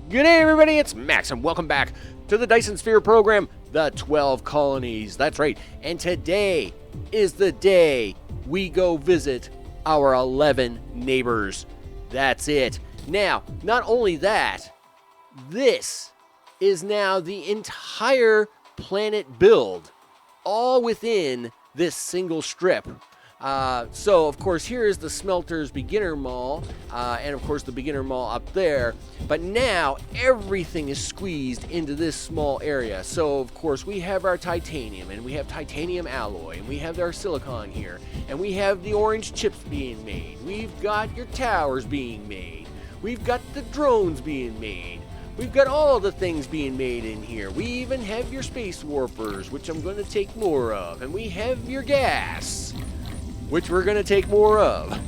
Good day, everybody. It's Max, and welcome back to the Dyson Sphere Program, the 12 Colonies. That's right. And today is the day we go visit our 11 neighbors. That's it. Now, not only that, this is now the entire planet build, all within this single strip. So, of course, here is the Smelter's beginner mall, and, of course, the beginner mall up there. But now, everything is squeezed into this small area. So, of course, we have our titanium, and we have titanium alloy, and we have our silicon here, and we have the orange chips being made. We've got your towers being made. We've got the drones being made. We've got all the things being made in here. We even have your space warpers, which I'm going to take more of. And we have your gas, which we're going to take more of,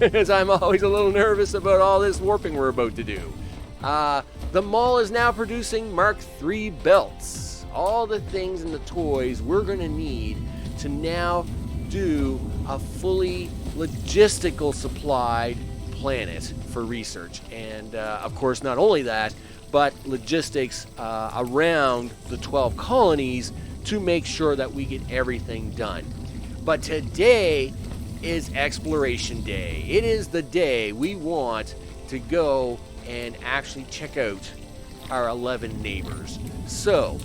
as I'm always a little nervous about all this warping we're about to do. The mall is now producing Mark III belts. All the things and the toys we're going to need to now do a fully logistical supplied planet for research. And, of course, not only that, but logistics around the 12 colonies to make sure that we get everything done. But today is exploration day. It is the day we want to go and actually check out our 11 neighbors. So,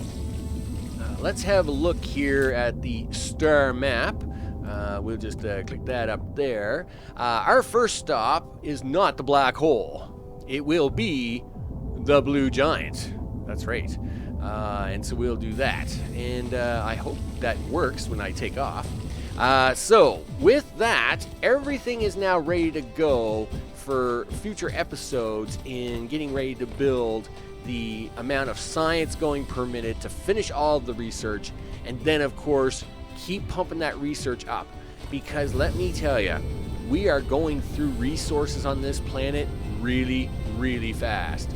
let's have a look here at the star map. We'll just click that up there. Our first stop is not the black hole. It will be the blue giant. That's right. And so we'll do that. And I hope that works when I take off. So, with that, everything is now ready to go for future episodes in getting ready to build the amount of science going per minute to finish all of the research, and then, of course, keep pumping that research up. Because let me tell you, we are going through resources on this planet really, really fast.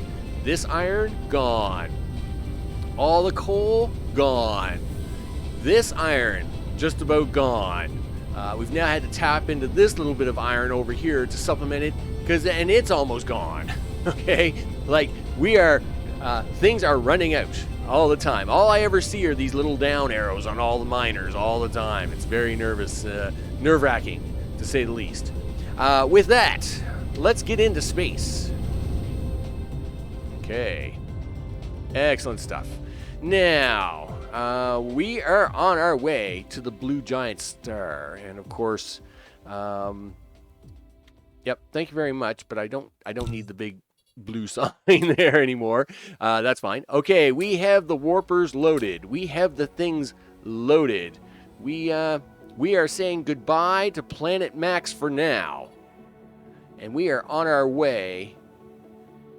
This iron, gone. All the coal, gone. This iron, just about gone. We've now had to tap into this little bit of iron over here to supplement it, and it's almost gone. Okay, like we are, things are running out all the time. All I ever see are these little down arrows on all the miners all the time. It's very nerve-wracking to say the least. With that, let's get into space. Okay, excellent stuff. Now, we are on our way to the blue giant star, and of course, yep, thank you very much, but I don't need the big blue sign there anymore. That's fine. Okay, we have the warpers loaded. We have the things loaded. We are saying goodbye to Planet Max for now, and we are on our way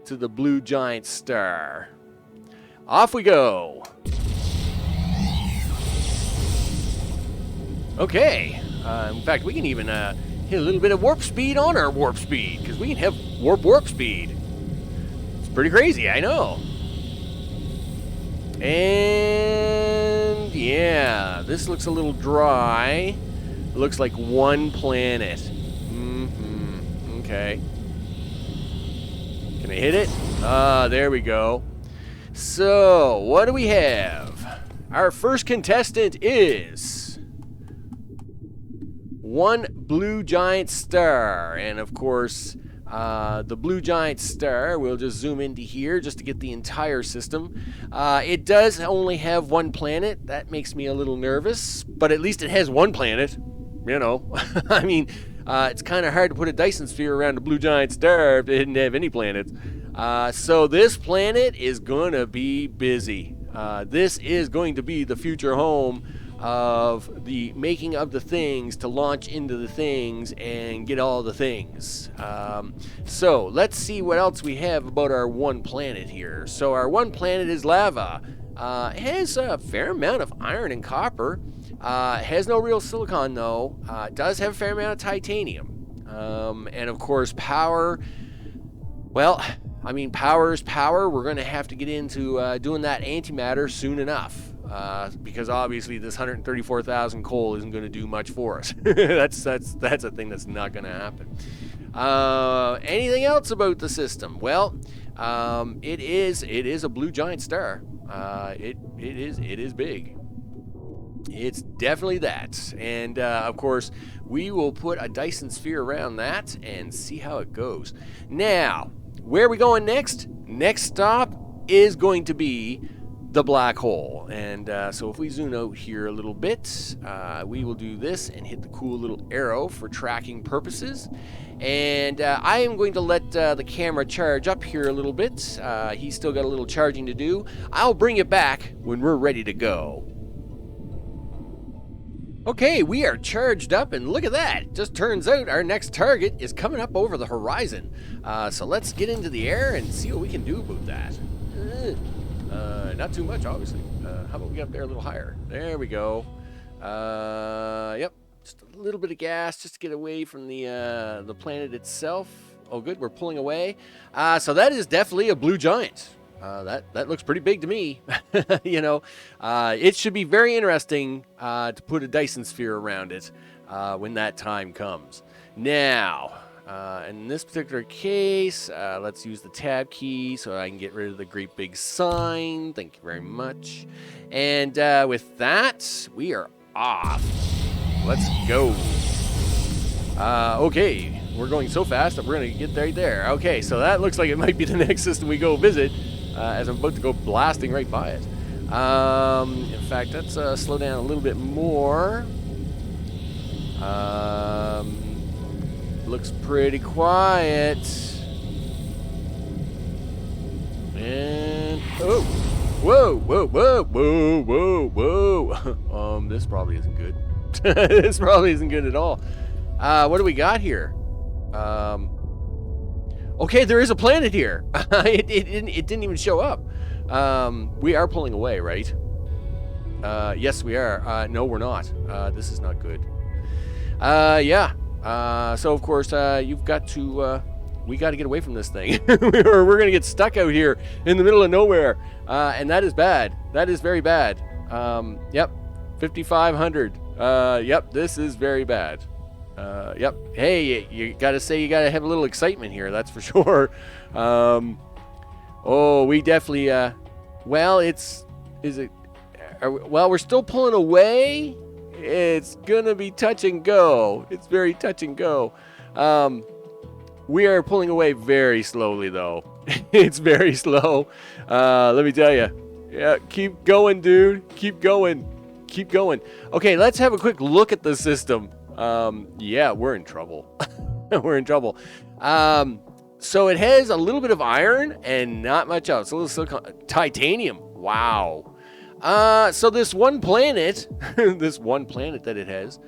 to the blue giant star. Off we go. Okay. In fact, we can even hit a little bit of warp speed on our warp speed, because we can have warp speed. It's pretty crazy, I know. And yeah, this looks a little dry. It looks like one planet. Okay. Can I hit it? There we go. So, what do we have? Our first contestant is one blue giant star. And of course, the blue giant star, we'll just zoom into here just to get the entire system. It does only have one planet. That makes me a little nervous, but at least it has one planet. You know, I mean, it's kind of hard to put a Dyson sphere around a blue giant star if it didn't have any planets. So this planet is going to be busy. This is going to be the future home of the making of the things to launch into the things and get all the things. So let's see what else we have about our one planet here. So our one planet is lava. It has a fair amount of iron and copper. It has no real silicon though. It does have a fair amount of titanium. And of course power, well, I mean, power is power. We're going to have to get into doing that antimatter soon enough. Because obviously this 134,000 coal isn't going to do much for us. That's a thing that's not going to happen. Anything else about the system? Well, it is a blue giant star. It is big. It's definitely that. And of course, we will put a Dyson Sphere around that and see how it goes. Now, where are we going next? Next stop is going to be the black hole. And so if we zoom out here a little bit, we will do this and hit the cool little arrow for tracking purposes. And I am going to let the camera charge up here a little bit. He's still got a little charging to do. I'll bring it back when we're ready to go. Okay, we are charged up, and look at that. Just turns out our next target is coming up over the horizon. So let's get into the air and see what we can do about that. Not too much, obviously. How about we get up there a little higher? There we go. Yep, just a little bit of gas just to get away from the planet itself. Oh, good, we're pulling away. So that is definitely a blue giant. That looks pretty big to me. You know, it should be very interesting to put a Dyson Sphere around it when that time comes. Now, in this particular case, let's use the tab key so I can get rid of the great big sign. Thank you very much. And with that, we are off. Let's go. Okay, we're going so fast that we're going to get right there. Okay, so that looks like it might be the next system we go visit. As I'm about to go blasting right by it. In fact, let's slow down a little bit more. Looks pretty quiet. And oh, whoa, whoa, whoa, whoa, whoa, whoa. This probably isn't good. This probably isn't good at all. What do we got here? Okay, there is a planet here. It didn't even show up. We are pulling away, right? Yes, we are. No, we're not. This is not good. Yeah. So, of course, you've got to... we got to get away from this thing. We're going to get stuck out here in the middle of nowhere. And that is bad. That is very bad. Yep. 5,500. Yep, this is very bad. Yep. Hey, you gotta say you gotta have a little excitement here. That's for sure. Oh, we definitely. Well, well, we're still pulling away. It's gonna be touch and go. It's very touch and go. We are pulling away very slowly, though. It's very slow. Let me tell you. Yeah, keep going, dude. Keep going. Keep going. Okay, let's have a quick look at the system. Yeah, we're in trouble. We're in trouble. So it has a little bit of iron and not much else. A little silicon, titanium. Wow. So this one planet, this one planet that it has,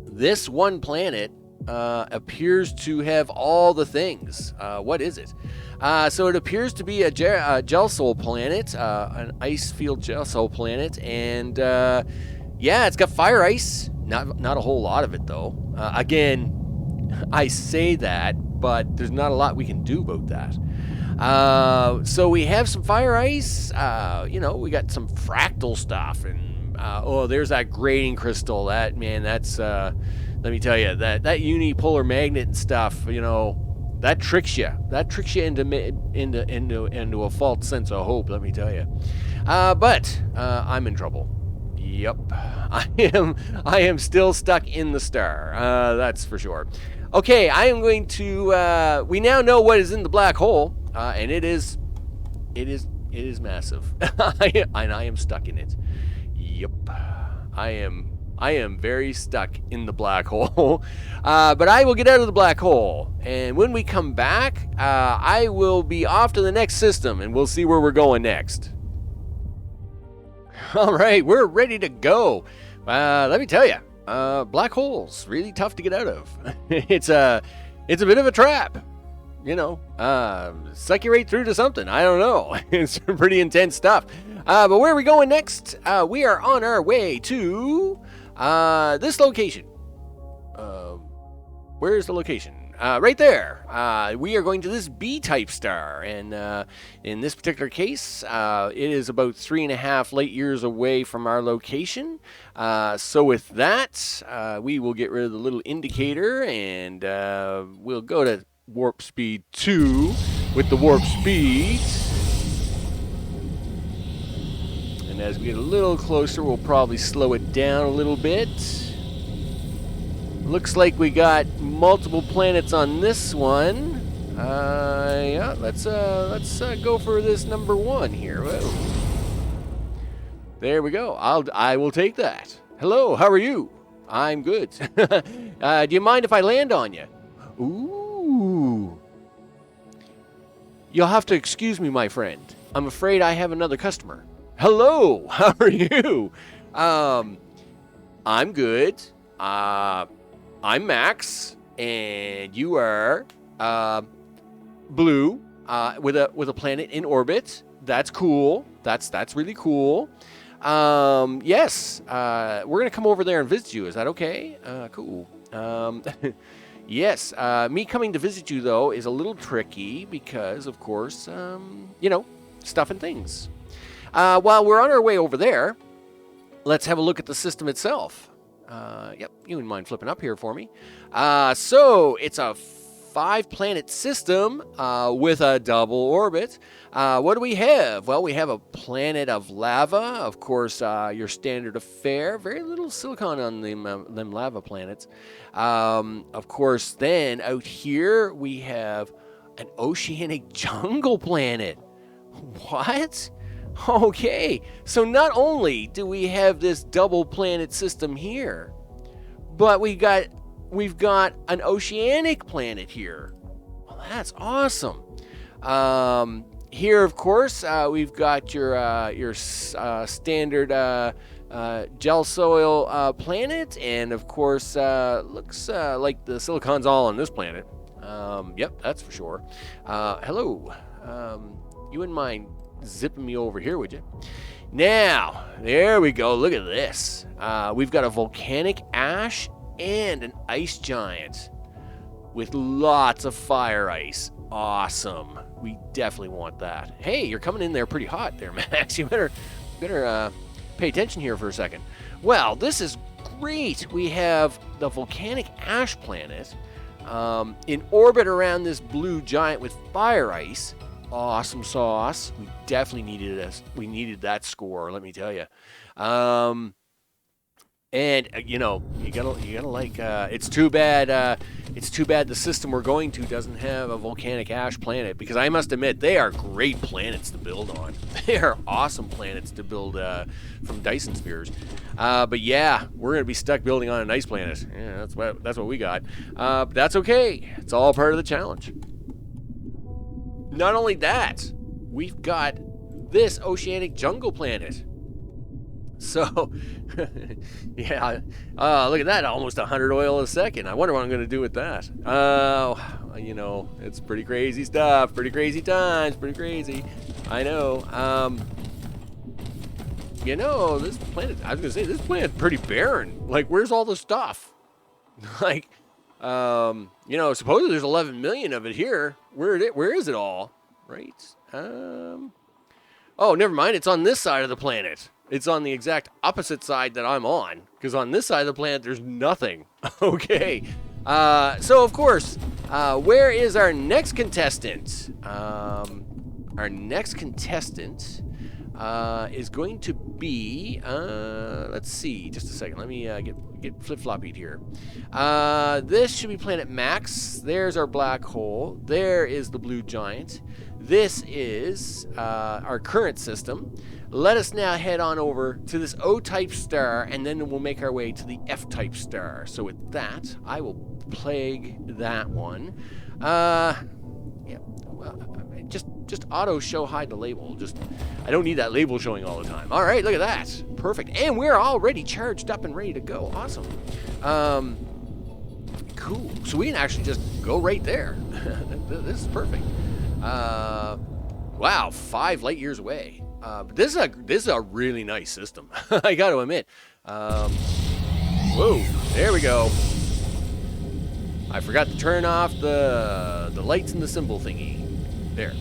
this one planet appears to have all the things. What is it? So it appears to be a gelsol planet, an ice field gelsol planet, and yeah, it's got fire ice. Not a whole lot of it, though. Again, I say that, but there's not a lot we can do about that. So we have some fire ice. You know, we got some fractal stuff, and oh, there's that grating crystal. That, man, that's let me tell you, that unipolar magnet and stuff. You know, that tricks you. That tricks you into a false sense of hope. Let me tell you. But I'm in trouble. Yep, I am still stuck in the star. That's for sure. Okay, I am going to. We now know what is in the black hole, and it is massive. And I am stuck in it. Yep, I am very stuck in the black hole. But I will get out of the black hole, and when we come back, I will be off to the next system, and we'll see where we're going next. All right, we're ready to go. Let me tell you, black holes really tough to get out of. It's a bit of a trap, you know. Suck you right through to something. I don't know. It's pretty intense stuff. But where are we going next? We are on our way to this location. Where is the location? right there. We are going to this B-type star, and in this particular case, it is about 3.5 light years away from our location. So with that, we will get rid of the little indicator, and we'll go to warp speed 2 with the warp speed. And as we get a little closer, we'll probably slow it down a little bit. Looks like we got multiple planets on this one. Yeah, let's go for this number 1 here. Whoa. There we go. I will take that. Hello, how are you? I'm good. Do you mind if I land on you? Ooh. You'll have to excuse me, my friend. I'm afraid I have another customer. Hello, how are you? I'm good. I'm Max, and you are Blue with a planet in orbit. That's cool. That's really cool. Yes, we're gonna come over there and visit you. Is that okay? Cool. Yes, me coming to visit you though is a little tricky because, of course, you know, stuff and things. While we're on our way over there, let's have a look at the system itself. Yep, you wouldn't mind flipping up here for me. So it's a 5-planet system with a double orbit. What do we have? Well, we have a planet of lava, of course, your standard affair. Very little silicon on them lava planets. Of course, then out here we have an oceanic jungle planet. What? Okay, so not only do we have this double planet system here, but we've got an oceanic planet here. Well, that's awesome. Here, of course, we've got your standard gel soil planet, and of course, looks like the silicon's all on this planet. Yep, that's for sure. Hello. You wouldn't mind zipping me over here, would you? Now, there we go. Look at this. We've got a volcanic ash and an ice giant with lots of fire ice. Awesome. We definitely want that. Hey, you're coming in there pretty hot there, Max. You better pay attention here for a second. Well, this is great. We have the volcanic ash planet in orbit around this blue giant with fire ice. Awesome sauce. We definitely needed this. We needed that score, let me tell you. And you know, you gotta like. It's too bad the system we're going to doesn't have a volcanic ash planet, because I must admit they are great planets to build on. They are awesome planets to build from Dyson Spheres. But yeah, we're gonna be stuck building on an ice planet. Yeah, that's what we got. But that's okay. It's all part of the challenge. Not only that, we've got this oceanic jungle planet. So, yeah, look at that, almost 100 oil a second. I wonder what I'm going to do with that. You know, it's pretty crazy stuff, pretty crazy times, pretty crazy. I know. You know, this planet, I was going to say, this planet's pretty barren. Like, where's all the stuff? Like, you know, supposedly there's 11 million of it here. Where is it all? Right? Oh, never mind. It's on this side of the planet. It's on the exact opposite side that I'm on, because on this side of the planet there's nothing. Okay. So of course, where is our next contestant? Our next contestant is going to be, let's see, just a second. Let me get flip-floppied here. This should be planet Max. There's our black hole. There is the blue giant. This is our current system. Let us now head on over to this O-type star, and then we'll make our way to the F-type star. So with that, I will plague that one. Yeah, well, just auto show hide the label. I don't need that label showing all the time. All right, look at that. Perfect. And we're already charged up and ready to go. Awesome. Cool. So we can actually just go right there. This is perfect. Wow, 5 light years away. But this is a really nice system. I got to admit. Whoa, there we go. I forgot to turn off the lights and the symbol thingy. There.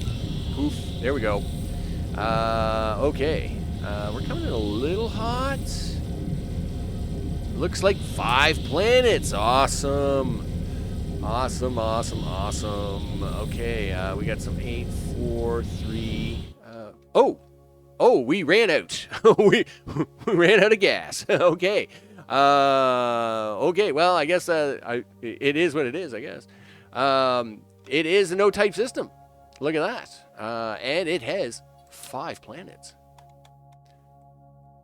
Poof. There we go. Okay. We're coming in a little hot. Looks like 5 planets. Awesome. Awesome, awesome, awesome. Okay, we got some 8, 4, 3. Oh, we ran out. we ran out of gas. Okay. Okay, well, I guess it is what it is, I guess. It is a no-type system. Look at that. And it has 5 planets.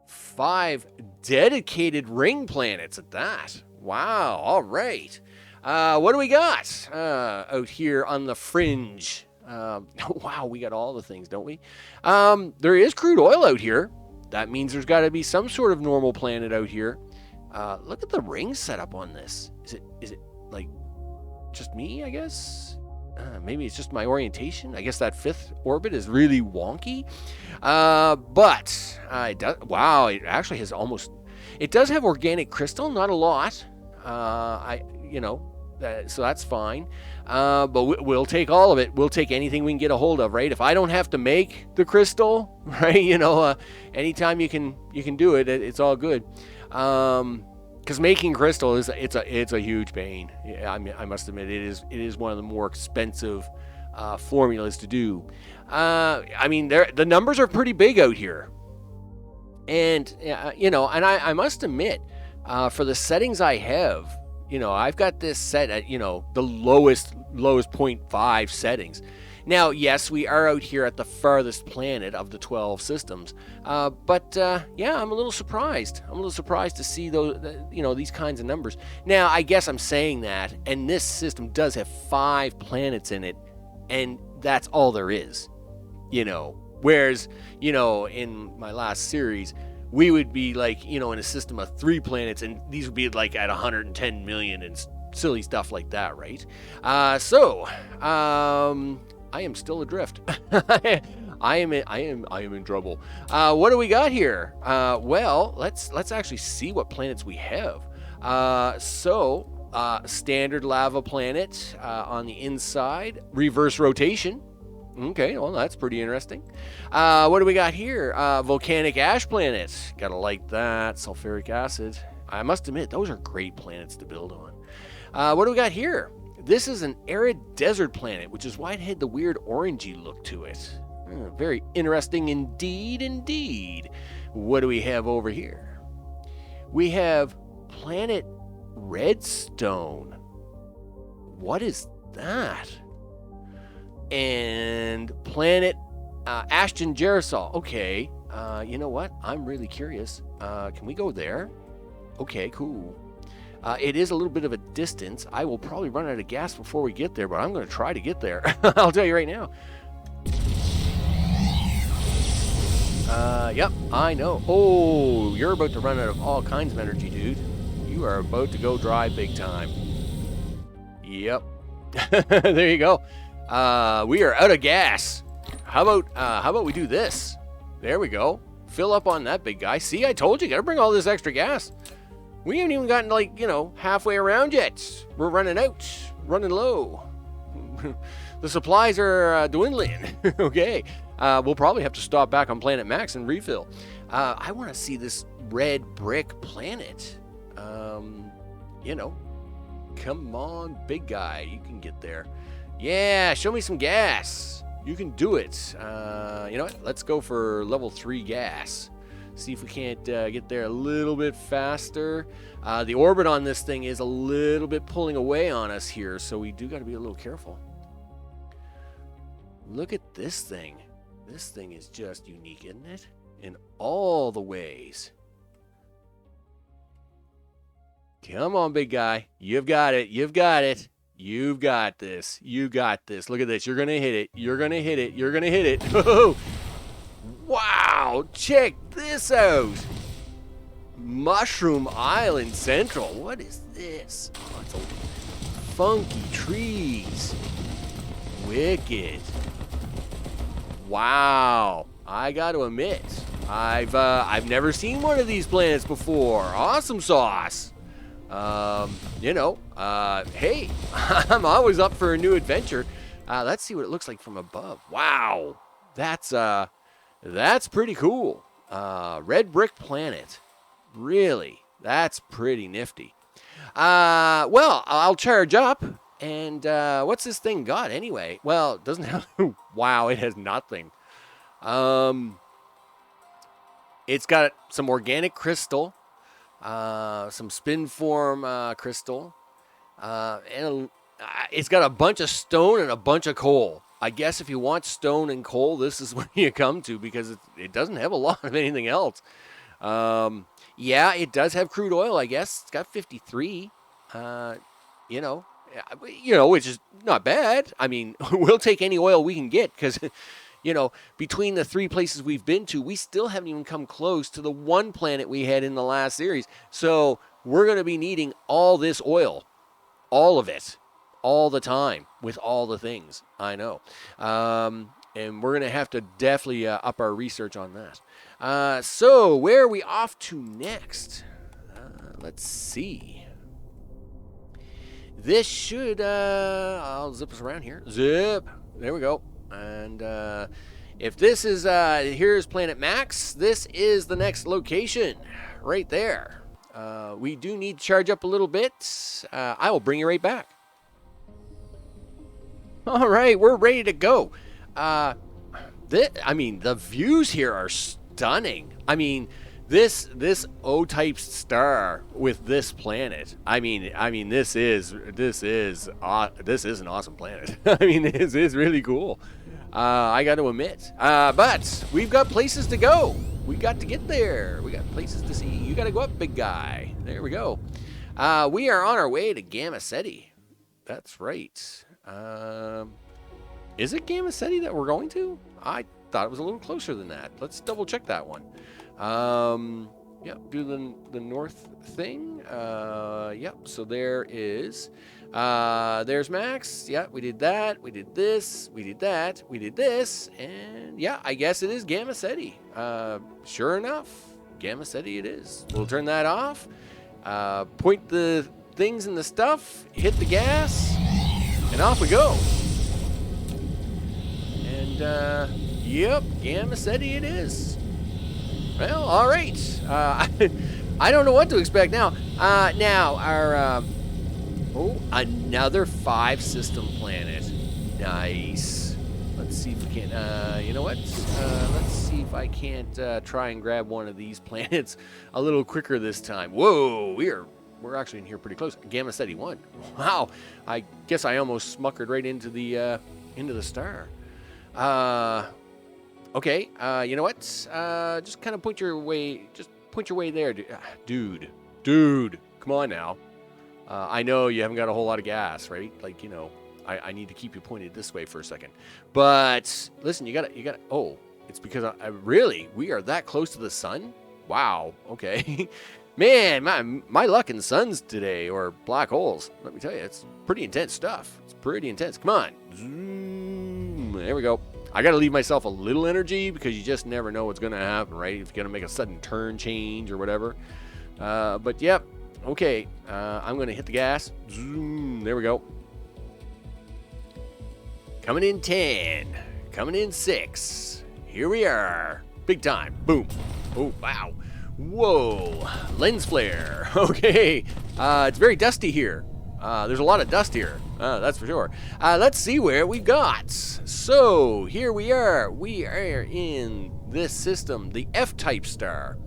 5 dedicated ring planets at that. Wow, all right. What do we got out here on the fringe? Wow, we got all the things, don't we? There is crude oil out here. That means there's got to be some sort of normal planet out here. Look at the ring setup on this. Is it like just me, I guess? Maybe it's just my orientation. I guess that 5th orbit is really wonky. But it does, wow, it actually has almost... It does have organic crystal, not a lot. So that's fine. But we'll take all of it. We'll take anything we can get a hold of, right? If I don't have to make the crystal, right? Anytime you can do it, it's all good. Because making crystal it's a huge pain. Yeah, I must admit it is one of the more expensive formulas to do. The numbers are pretty big out here, and and I must admit, for the settings I have, I've got this set at the lowest 0.5 settings. Now, yes, we are out here at the farthest planet of the 12 systems, but I'm a little surprised. I'm a little surprised to see those, these kinds of numbers. Now, I guess I'm saying that, and this system does have 5 planets in it, and that's all there is. Whereas, in my last series, we would be like, in a system of 3 planets, and these would be like at 110 million and silly stuff like that, right? I am still adrift. I am in trouble. What do we got here? Well, let's actually see what planets we have. Standard lava planet on the inside, reverse rotation. Okay, well, that's pretty interesting. What do we got here? Volcanic ash planet. Gotta like that. Sulfuric acid. I must admit, those are great planets to build on. What do we got here? This is an arid desert planet, which is why it had the weird orangey look to it. Very interesting indeed. What do we have over here? We have planet Redstone. What is that? And planet Ashton Jerisol. Okay, you know what? I'm really curious. Can we go there? Okay, cool. It is a little bit of a distance. I will probably run out of gas before we get there, but I'm going to try to get there. I'll tell you right now. Yep, I know. Oh, you're about to run out of all kinds of energy, dude. You are about to go dry big time. Yep. There you go. We are out of gas. How about we do this? There we go. Fill up on that big guy. See, I told you, gotta bring all this extra gas. We haven't even gotten halfway around yet. We're running out, running low. The supplies are dwindling. Okay, we'll probably have to stop back on Planet Max and refill. I want to see this red brick planet. Come on, big guy, you can get there. Yeah, show me some gas. You can do it. You know what? Let's go for level 3 gas. See if we can't get there a little bit faster. The orbit on this thing is a little bit pulling away on us here, so we do got to be a little careful. Look at this thing. This thing is just unique, isn't it? In all the ways. Come on, big guy. You've got it. You've got it. You've got this. You got this. Look at this. You're going to hit it. You're going to hit it. You're going to hit it. Wow. Check this out. Mushroom Island Central. What is this? Oh, it's a funky trees. Wicked. Wow. I got to admit, I've never seen one of these planets before. Awesome sauce. Hey, I'm always up for a new adventure. Let's see what it looks like from above. Wow, that's pretty cool. Red brick planet. Really, that's pretty nifty. Well, I'll charge up. And what's this thing got anyway? Well, it doesn't have. Wow, it has nothing. It's got some organic crystal, some spin form crystal, and it's got a bunch of stone and a bunch of coal. I guess if you want stone and coal, this is where you come to, because it doesn't have a lot of anything else. Yeah, it does have crude oil, I guess. It's got 53. Which is not bad. I mean, we'll take any oil we can get, because, between the 3 places we've been to, we still haven't even come close to the one planet we had in the last series. So we're going to be needing all this oil, all of it, all the time, with all the things. I know. And we're going to have to definitely up our research on that. So where are we off to next? Let's see. This should, I'll zip us around here. Zip. There we go. And if this is, here's Planet Max, this is the next location right there. We do need to charge up a little bit. I will bring you right back. All right, we're ready to go. The views here are stunning. I mean, this O-type star with this planet. I mean, this is an awesome planet. I mean, this is really cool. I got to admit. But we've got places to go. We got to get there. We got places to see. You got to go up, big guy. There we go. We are on our way to Gamma Ceti. That's right. Is it Gamma Ceti that we're going to? I thought it was a little closer than that. Let's double check that one. Yep, do the north thing. Yep, so there is. There's Max. Yeah, we did that. We did this. We did that. We did this. And yeah, I guess it is Gamma Ceti. Sure enough, Gamma Ceti it is. We'll turn that off. Point the things in the stuff. Hit the gas. And off we go. And, yep, Gamma Ceti it is. Well, all right. I don't know what to expect now. Now, our... another 5-system planet. Nice. Let's see if we can... you know what? Let's see if I can't try and grab one of these planets a little quicker this time. Whoa, we're actually in here pretty close. Gamma Ceti 1. Wow. I guess I almost smuckered right into the star. Okay, you know what? Just kind of point your way there, dude. Dude, come on now. I know you haven't got a whole lot of gas, right? Like, I need to keep you pointed this way for a second. But listen, you gotta. Oh, it's because we are that close to the sun? Wow. Okay. Man, my luck in suns today, or black holes. Let me tell you, it's pretty intense stuff. It's pretty intense. Come on. Zoom. There we go. I got to leave myself a little energy, because you just never know what's going to happen, right? If you're going to make a sudden turn change or whatever. But, yep. Okay. I'm going to hit the gas. Zoom. There we go. Coming in 10. Coming in 6. Here we are. Big time. Boom. Oh, wow. Whoa. Lens flare. Okay. It's very dusty here. There's a lot of dust here. That's for sure. Let's see where we got. So, here we are. We are in this system, the F-type star.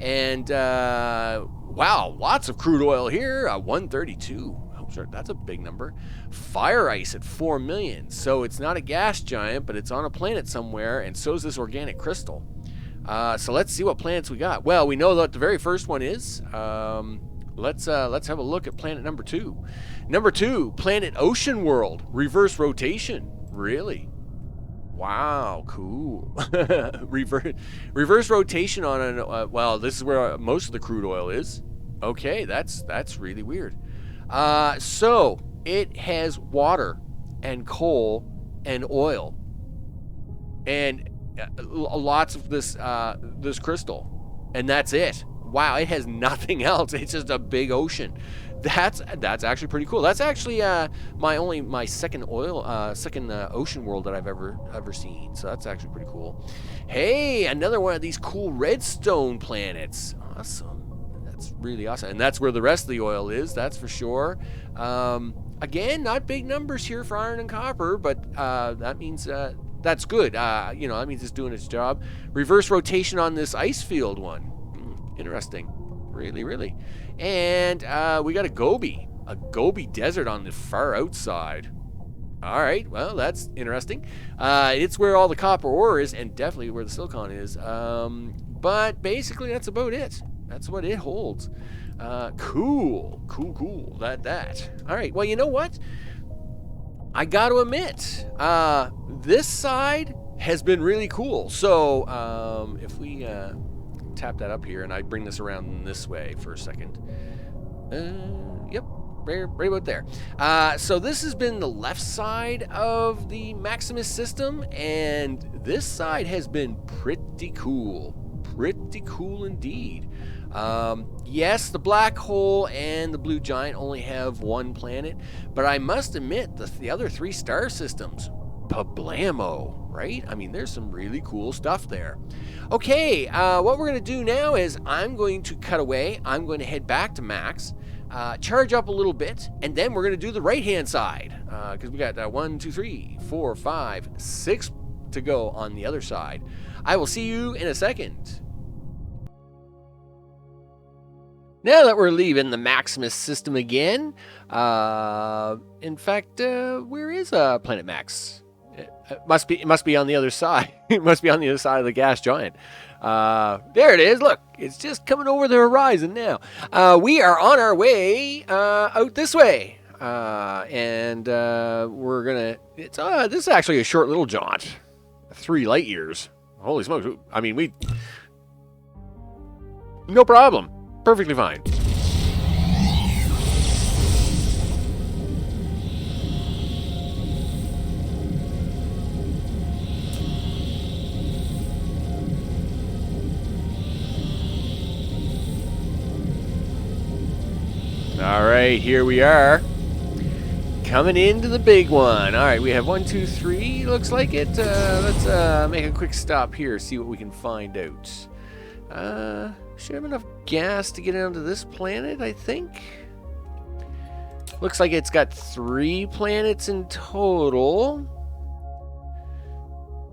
And, wow, lots of crude oil here. 132. Oh, sure, that's a big number. Fire ice at 4 million. So, it's not a gas giant, but it's on a planet somewhere, and so is this organic crystal. So, let's see what planets we got. Well, we know what the very first one is. Let's have a look at planet number 2. Number 2, planet Ocean World, reverse rotation. Really? Wow, cool. reverse rotation on an well, this is where most of the crude oil is. Okay, that's really weird. So it has water and coal and oil and lots of this crystal, and that's it. wow, it has nothing else. It's just a big ocean. That's actually pretty cool. That's actually my second ocean world that I've ever seen. So that's actually pretty cool. Hey, another one of these cool redstone planets. Awesome. That's really awesome. And that's where the rest of the oil is. That's for sure. Again, not big numbers here for iron and copper, but that means that's good. That means it's doing its job. Reverse rotation on this ice field one. Interesting. Really, really. And we got a Gobi Desert on the far outside. All right, well, that's interesting. It's where all the copper ore is, and definitely where the silicon is. But basically, that's about it. That's what it holds. Cool. That. All right, well, you know what? I got to admit, this side has been really cool. So if we tap that up here, and I bring this around this way for a second. Yep, right about there. So this has been the left side of the Maximus system, and this side has been pretty cool. Pretty cool indeed. Yes, the black hole and the blue giant only have one planet, but I must admit the other three star systems, pablamo, right? I mean, there's some really cool stuff there. Okay, what we're going to do now is I'm going to cut away. I'm going to head back to Max, charge up a little bit, and then we're going to do the right-hand side, because we got 1, 2, 3, 4, 5, 6 to go on the other side. I will see you in a second. Now that we're leaving the Maximus system again, in fact, where is Planet Max? It must be on the other side. It must be on the other side of the gas giant. There it is. Look, it's just coming over the horizon now. We are on our way out this way, and we're gonna. This is actually a short little jaunt, 3 light years. Holy smokes! I mean, no problem. Perfectly fine. All right, here we are. Coming into the big one. All right, we have 1, 2, 3. Looks like it. Let's make a quick stop here, see what we can find out. Should have enough gas to get onto this planet, I think. Looks like it's got 3 planets in total.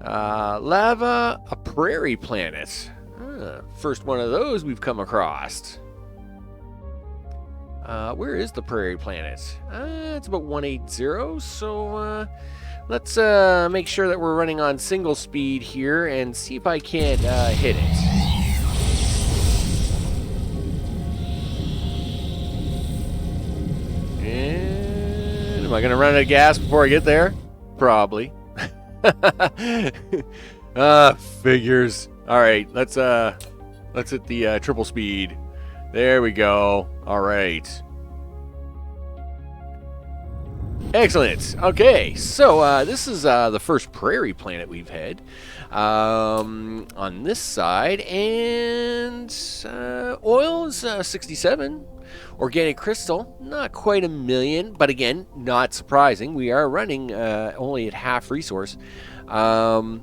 Lava, a prairie planet. First one of those we've come across. Where is the prairie planet? It's about 180, so let's make sure that we're running on single speed here and see if I can't hit it. And am I going to run out of gas before I get there? Probably. Figures. All right, let's hit the triple speed. There we go. All right. Excellent. Okay, so this is the first prairie planet we've had on this side, and oil is 67. Organic crystal, not quite 1 million, but again, not surprising. We are running only at half resource. Overall,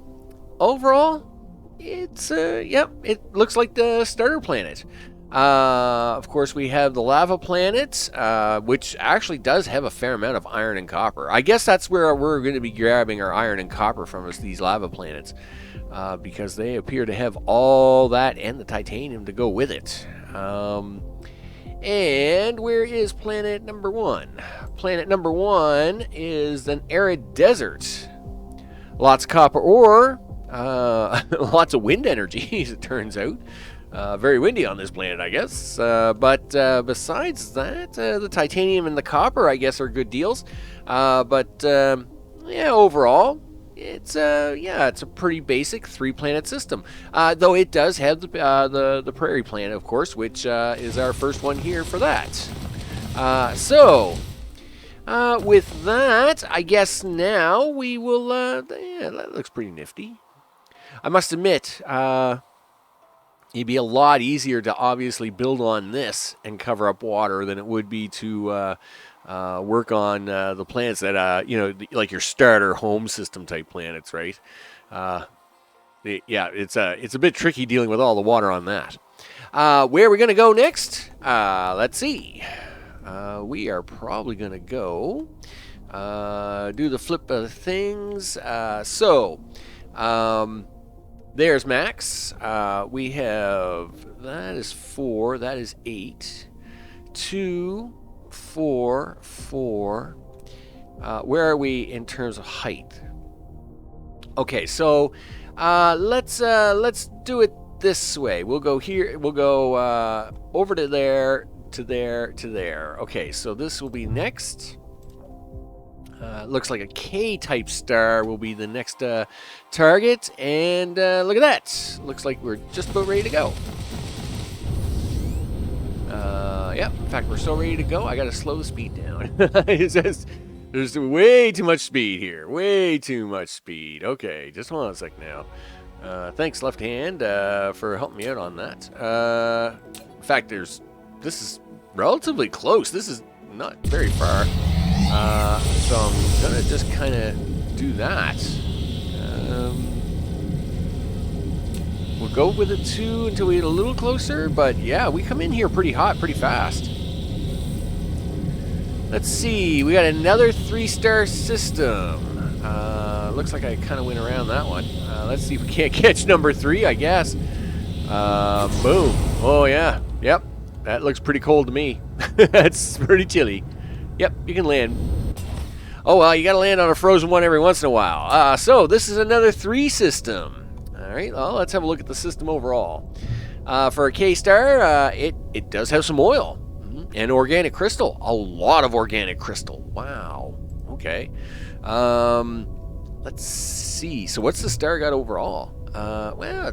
it's it looks like the starter planet. Of course, we have the lava planet, which actually does have a fair amount of iron and copper. I guess that's where we're going to be grabbing our iron and copper from, is these lava planets, because they appear to have all that and the titanium to go with it. And where is planet number 1? Planet number 1 is an arid desert. Lots of copper ore, lots of wind energy, as it turns out. Very windy on this planet, I guess. But besides that, the titanium and the copper, I guess, are good deals. But overall, it's a pretty basic 3-planet system. Though it does have the prairie planet, of course, which is our first one here for that. With that, I guess now we will. That looks pretty nifty. I must admit. it'd be a lot easier to obviously build on this and cover up water than it would be to work on the planets that, like your starter home system type planets, right? Yeah, it's a bit tricky dealing with all the water on that. Where are we going to go next? Let's see. We are probably going to go do the flip of things. There's Max. We have, that is 4, that is 8, 2, 4, 4. Where are we in terms of height? Okay, so let's do it this way. We'll go here. We'll go over to there, to there, to there. Okay, so this will be next. Looks like a K-type star will be the next target. And look at that. Looks like we're just about ready to go. Yep, in fact, we're so ready to go, I got to slow the speed down. There's way too much speed here. Way too much speed. Okay, just hold on a sec now. Thanks, Left Hand, for helping me out on that. In fact, this is relatively close. This is not very far. So I'm going to just kind of do that. We'll go with a 2 until we get a little closer, but yeah, we come in here pretty hot, pretty fast. Let's see, we got another 3-star system. Looks like I kind of went around that one. Let's see if we can't catch number 3, I guess. Boom. Oh yeah, yep, that looks pretty cold to me. That's pretty chilly. Yep, you can land. Oh well, you gotta land on a frozen one every once in a while. So this is another 3 system. All right, well, let's have a look at the system overall. For a K-star, it does have some oil and organic crystal. A lot of organic crystal. Wow. Okay. Let's see. So what's the star got overall? Well,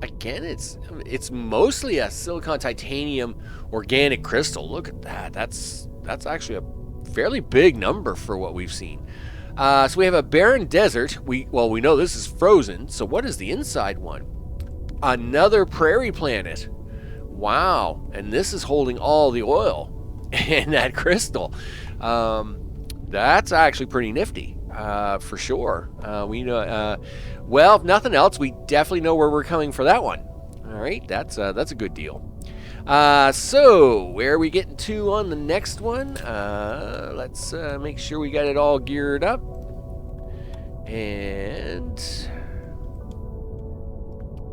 it's mostly a silicon titanium organic crystal. Look at that. That's actually a fairly big number for what we've seen. So we have a barren desert. We know this is frozen. So what is the inside one? Another prairie planet. Wow. And this is holding all the oil and that crystal. That's actually pretty nifty, for sure. We know. Well, if nothing else, we definitely know where we're coming for that one. All right. That's a good deal. So where are we getting to on the next one? Let's make sure we got it all geared up. And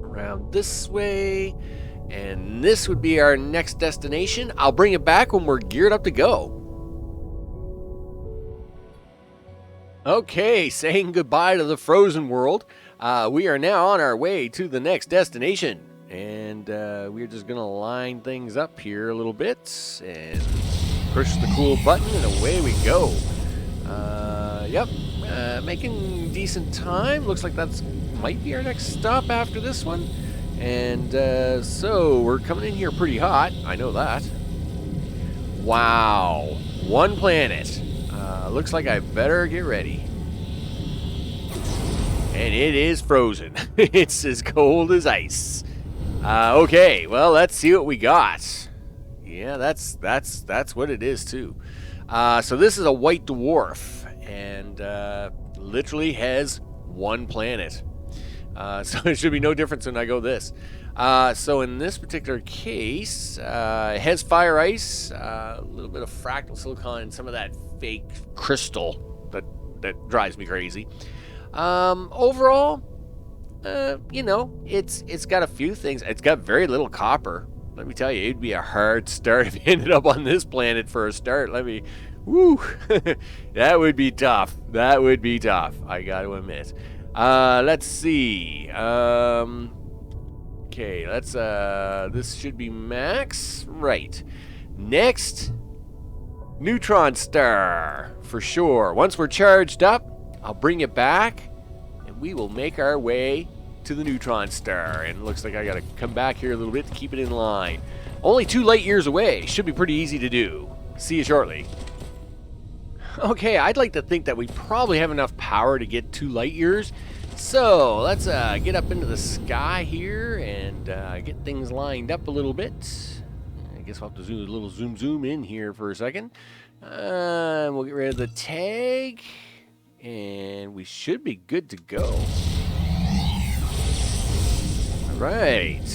around this way. And this would be our next destination. I'll bring it back when we're geared up to go. Okay, saying goodbye to the frozen world. We are now on our way to the next destination. And we're just going to line things up here a little bit and push the cool button and away we go. Yep, making decent time. Looks like that's might be our next stop after this one. And so we're coming in here pretty hot. I know that. Wow, 1 planet. Looks like I better get ready. And it is frozen. It's as cold as ice. Okay, well, let's see what we got. Yeah, that's what it is too. So this is a white dwarf, and literally has 1 planet. So it should be no difference when I go this. So in this particular case, it has fire ice, a little bit of fractal silicon, and some of that fake crystal that drives me crazy. Overall, it's got a few things. It's got very little copper. Let me tell you, it'd be a hard start if you ended up on this planet for a start. Woo, that would be tough. That would be tough, I gotta admit. Let's see. Okay, this should be Max. Right. Next, neutron star, for sure. Once we're charged up, I'll bring it back, and we will make our way to the neutron star. And it looks like I gotta come back here a little bit to keep it in line. Only 2 light years away. Should be pretty easy to do. See you shortly. Okay, I'd like to think that we probably have enough power to get 2 light years, So let's get up into the sky here and get things lined up a little bit. I guess I'll have to zoom a little zoom in here for a second. We'll get rid of the tag, and we should be good to go. All right.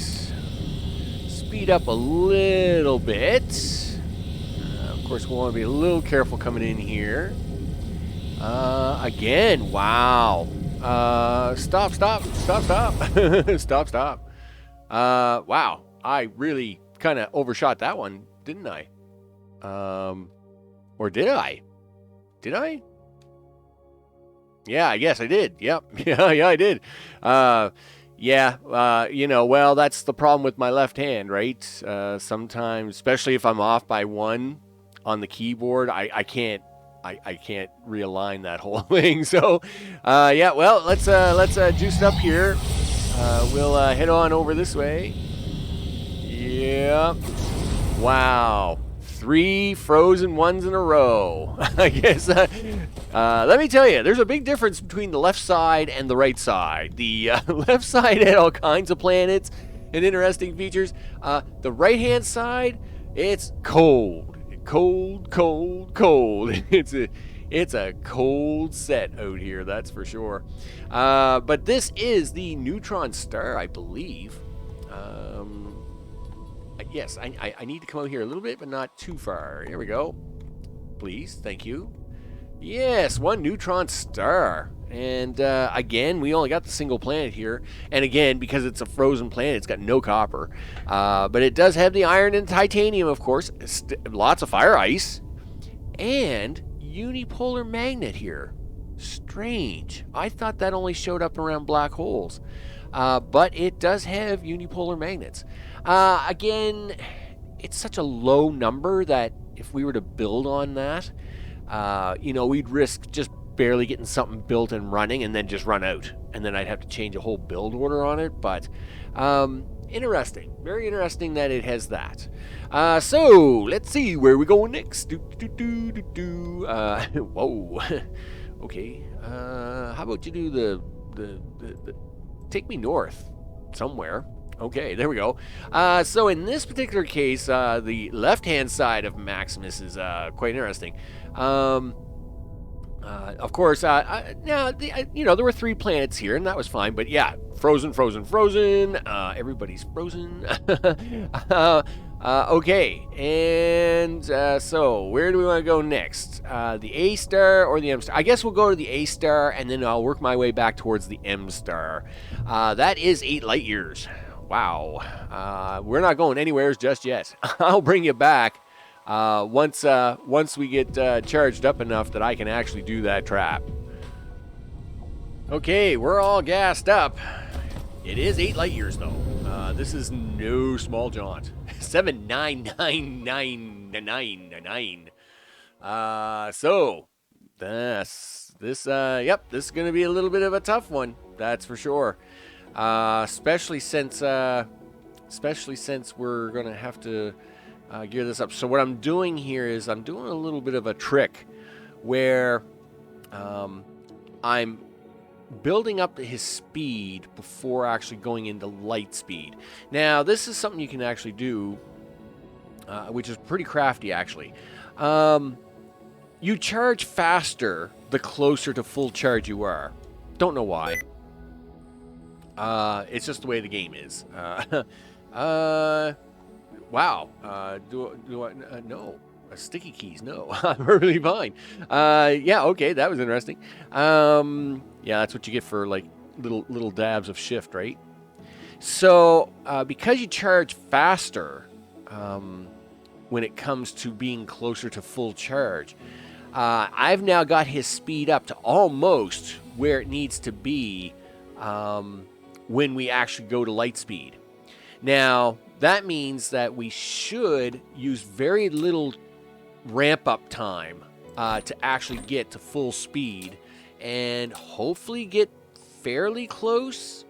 Speed up a little bit. Of course, we want to be a little careful coming in here. Again, wow. Stop. Stop. Wow. I really kind of overshot that one, didn't I? Or did I? Did I? Yeah, I guess I did. Yep. Yeah, I did. Well, that's the problem with my left hand, right? Sometimes, especially if I'm off by one on the keyboard, I can't realign that whole thing. So, let's juice it up here. We'll head on over this way. Yeah. Wow. 3 frozen ones in a row. I guess. Let me tell you, there's a big difference between the left side and the right side. The left side had all kinds of planets and interesting features. The right-hand side, it's cold. Cold. It's a cold set out here, that's for sure. But this is the neutron star, I believe. Yes, I need to come out here a little bit, but not too far. Here we go. Please, thank you. Yes, one neutron star. And again, we only got the single planet here. And again, because it's a frozen planet, it's got no copper. But it does have the iron and titanium, of course. Lots of fire ice. And unipolar magnet here. Strange. I thought that only showed up around black holes. But it does have unipolar magnets. Again, it's such a low number that if we were to build on that, we'd risk just barely getting something built and running and then just run out. And then I'd have to change a whole build order on it. But interesting. Very interesting that it has that. So let's see where we go next. Whoa. Okay. How about you do the take me north somewhere. Okay, there we go. So in this particular case, the left-hand side of Maximus is quite interesting. Of course, there were 3 planets here, and that was fine. But yeah, frozen. Everybody's frozen. Okay, and so where do we want to go next? The A star or the M star? I guess we'll go to the A star, and then I'll work my way back towards the M star. That is 8 light years. Wow. We're not going anywhere just yet. I'll bring you back once we get charged up enough that I can actually do that trap. Okay, we're all gassed up. It is 8 light years, though. This is no small jaunt. 7999999. So this is going to be a little bit of a tough one. That's for sure. Especially since we're going to have to gear this up. So what I'm doing here is I'm doing a little bit of a trick where I'm building up his speed before actually going into light speed. Now, this is something you can actually do, which is pretty crafty, actually. You charge faster the closer to full charge you are. Don't know why. It's just the way the game is. Wow. Do I? No. Sticky keys, no. I'm really fine. Yeah, okay, that was interesting. Yeah, that's what you get for like little dabs of shift, right? So because you charge faster when it comes to being closer to full charge, I've now got his speed up to almost where it needs to be when we actually go to light speed. Now, that means that we should use very little ramp up time to actually get to full speed and hopefully get fairly close.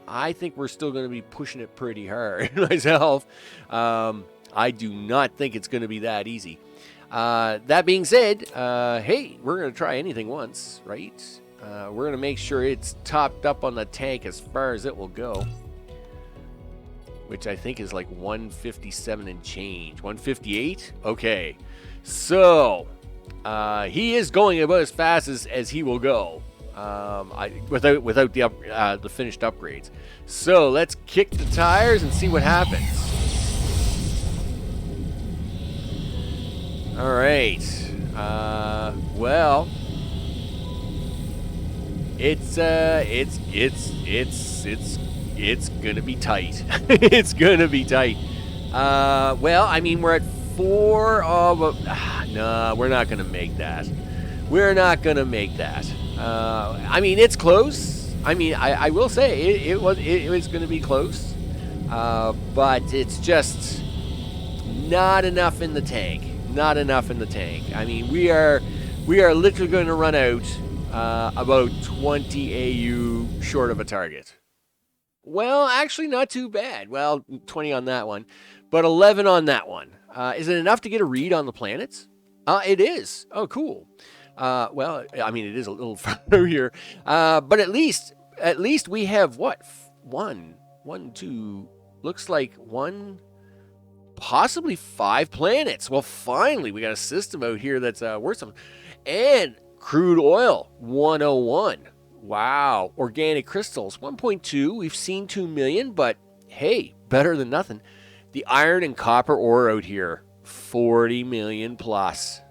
I think we're still going to be pushing it pretty hard myself. I do not think it's going to be that easy. That being said, hey, we're going to try anything once, right? We're going to make sure it's topped up on the tank as far as it will go. Which I think is like 157 and change. 158? Okay. So, he is going about as fast as he will go. Without the finished upgrades. So, let's kick the tires and see what happens. Alright. Well, it's gonna be tight. It's gonna be tight. Well, I mean, we're at 4 of... no, we're not gonna make that. We're not gonna make that. I mean, it's close. I mean, I will say it was gonna be close. But it's just not enough in the tank. Not enough in the tank. I mean, we are literally going to run out about 20 AU short of a target. Well, actually not too bad. Well, 20 on that one, but 11 on that one. Is it enough to get a read on the planets? It is. Oh, cool. Well, I mean, it is a little further here, but at least we have what? One, two, looks like one, possibly 5 planets. Well, finally, we got a system out here that's worth something. And crude oil, 101. Wow. Organic crystals, 1.2. We've seen 2 million, but hey, better than nothing. The iron and copper ore out here, 40 million plus.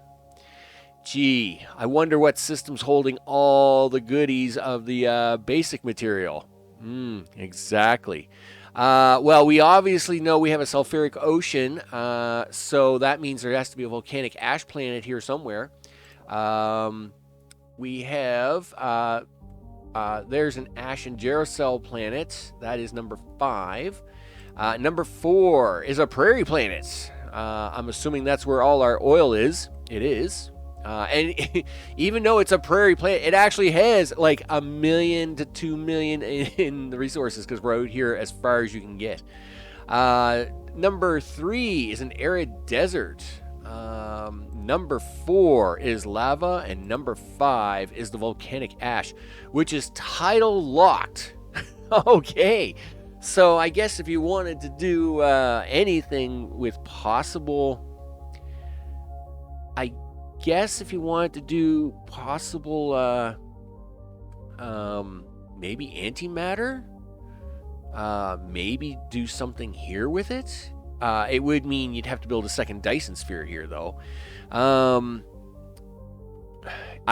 Gee, I wonder what system's holding all the goodies of the basic material. Exactly. Well, we obviously know we have a sulfuric ocean, so that means there has to be a volcanic ash planet here somewhere. We have, there's an ash and gerocell planet. That is number 5. Number 4 is a prairie planet. I'm assuming that's where all our oil is. It is. And even though it's a prairie planet, it actually has like 1 million to 2 million in the resources because we're out here as far as you can get. Number 3 is an arid desert. Number 4 is lava, and number 5 is the volcanic ash, which is tidal locked. Okay, so I guess if you wanted to do anything with possible, if you wanted to do possible, maybe antimatter, maybe do something here with it. It would mean you'd have to build a second Dyson Sphere here, though. I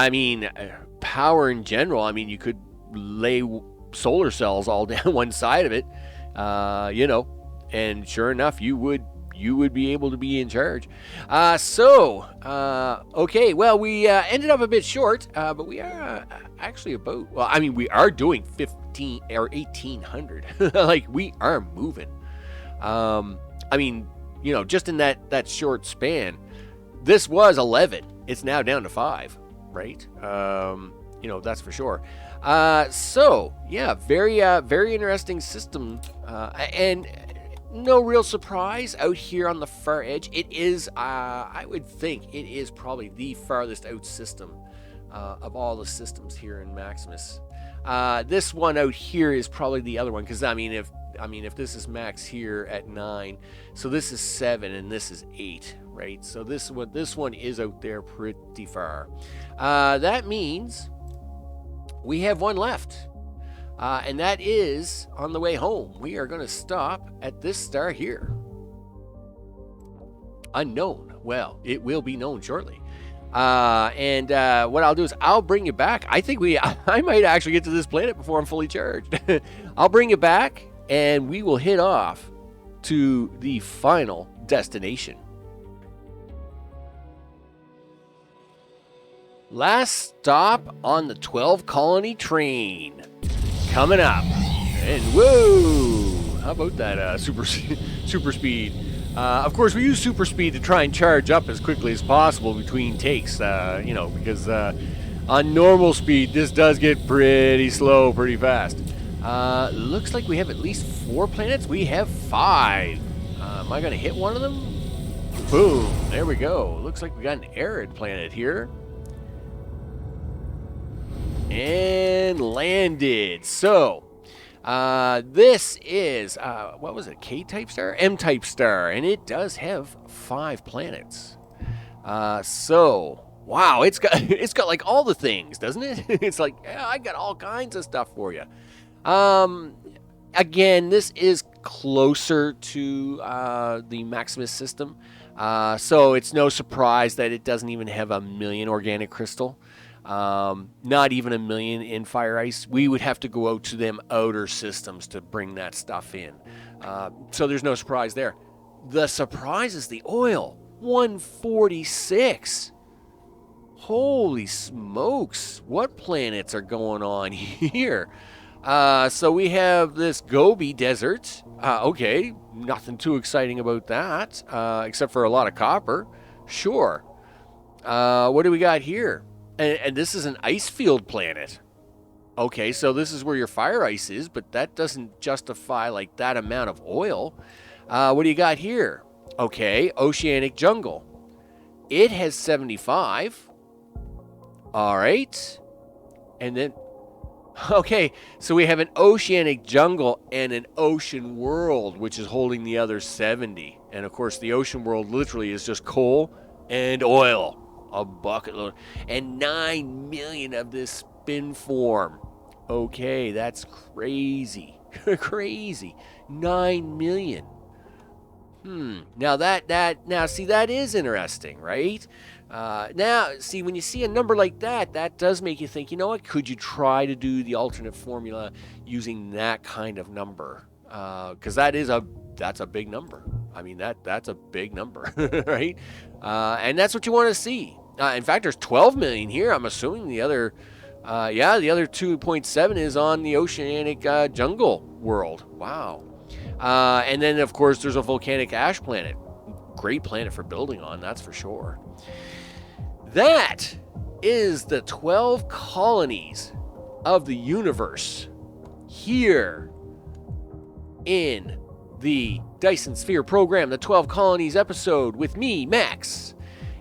mean, power in general, I mean, you could lay solar cells all down one side of it, and sure enough, you would be able to be in charge. Okay, well, we ended up a bit short, but we are actually about, well, I mean, we are doing 15 or 1,800. Like, we are moving. I mean, just in that short span, this was 11. It's now down to 5, right? That's for sure. Yeah, very interesting system. And no real surprise out here on the far edge. It is, I would think, it is probably the farthest out system of all the systems here in Maximus. This one out here is probably the other one, because I mean, if this is max here at 9, so this is 7 and this is 8, right? So this one is out there pretty far. That means we have one left. And that is on the way home. We are going to stop at this star here. Unknown. Well, it will be known shortly. And what I'll do is I'll bring you back. I think I might actually get to this planet before I'm fully charged. I'll bring you back, and we will head off to the final destination. Last stop on the 12 colony train. Coming up, and whoa! How about that super speed? Of course, we use super speed to try and charge up as quickly as possible between takes. Because on normal speed, this does get pretty slow, pretty fast. Looks like we have at least 4 planets. We have 5. Am I gonna hit one of them? Boom! There we go. Looks like we got an arid planet here. And landed. So, this is, what was it, K-type star? M-type star, and it does have 5 planets. So, wow, it's got like all the things, doesn't it? It's like, yeah, I got all kinds of stuff for you. Again, this is closer to the Maximus system, so it's no surprise that it doesn't even have 1,000,000 organic crystal. Not even 1,000,000 in fire ice. We would have to go out to them outer systems to bring that stuff in. So there's no surprise there. The surprise is the oil. 146. Holy smokes. What planets are going on here? So we have this Gobi Desert. Okay, nothing too exciting about that, except for a lot of copper. Sure. What do we got here? And this is an ice field planet. Okay, so this is where your fire ice is, but that doesn't justify like that amount of oil. What do you got here? Okay, oceanic jungle. It has 75. All right. And then, okay, so we have an oceanic jungle and an ocean world, which is holding the other 70. And of course, the ocean world literally is just coal and oil. A bucket load. And 9 million of this spin form. Okay, that's crazy. Crazy. 9 million. Now now see, that is interesting, right? Now, see, when you see a number like that, that does make you think, you know what, could you try to do the alternate formula using that kind of number? Because that's a big number. I mean, that's a big number, right? And that's what you want to see. In fact, there's 12 million here. I'm assuming the other 2.7 is on the oceanic jungle world. Wow. And then, of course, there's a volcanic ash planet. Great planet for building on, that's for sure. That is the 12 colonies of the universe here in the Dyson Sphere Program, the 12 Colonies episode with me, Max.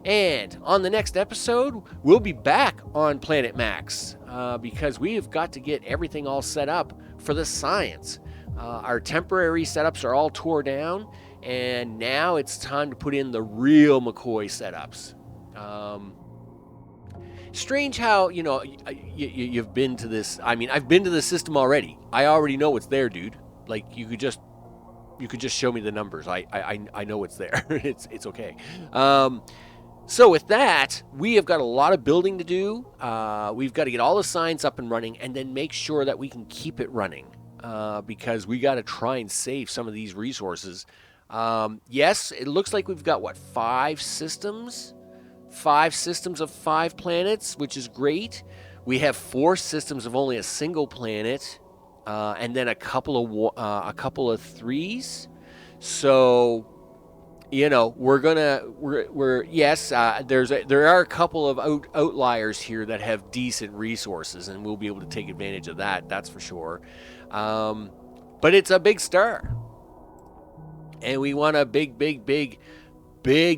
And on the next episode, we'll be back on Planet Max because we have got to get everything all set up for the science. Our temporary setups are all tore down, and now it's time to put in the real McCoy setups. Strange how, you've been to this. I mean, I've been to the system already. I already know what's there, dude. Like, you could just show me the numbers. I know it's there. It's okay. So with that, we have got a lot of building to do. We've got to get all the science up and running and then make sure that we can keep it running because we got to try and save some of these resources. Yes, it looks like we've got, 5 systems? 5 systems of 5 planets, which is great. We have 4 systems of only a single planet and then a couple of 3s. So... there are a couple of outliers here that have decent resources, and we'll be able to take advantage of that. That's for sure. But it's a big star, and we want a big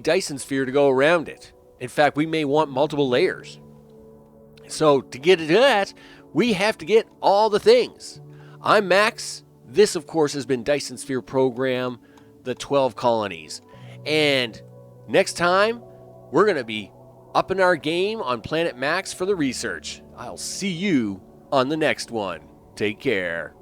Dyson sphere to go around it. In fact, we may want multiple layers. So to get to that, we have to get all the things. I'm Max. This, of course, has been Dyson Sphere Program, the 12 Colonies. And next time, we're going to be upping our game on Planet Max for the research. I'll see you on the next one. Take care.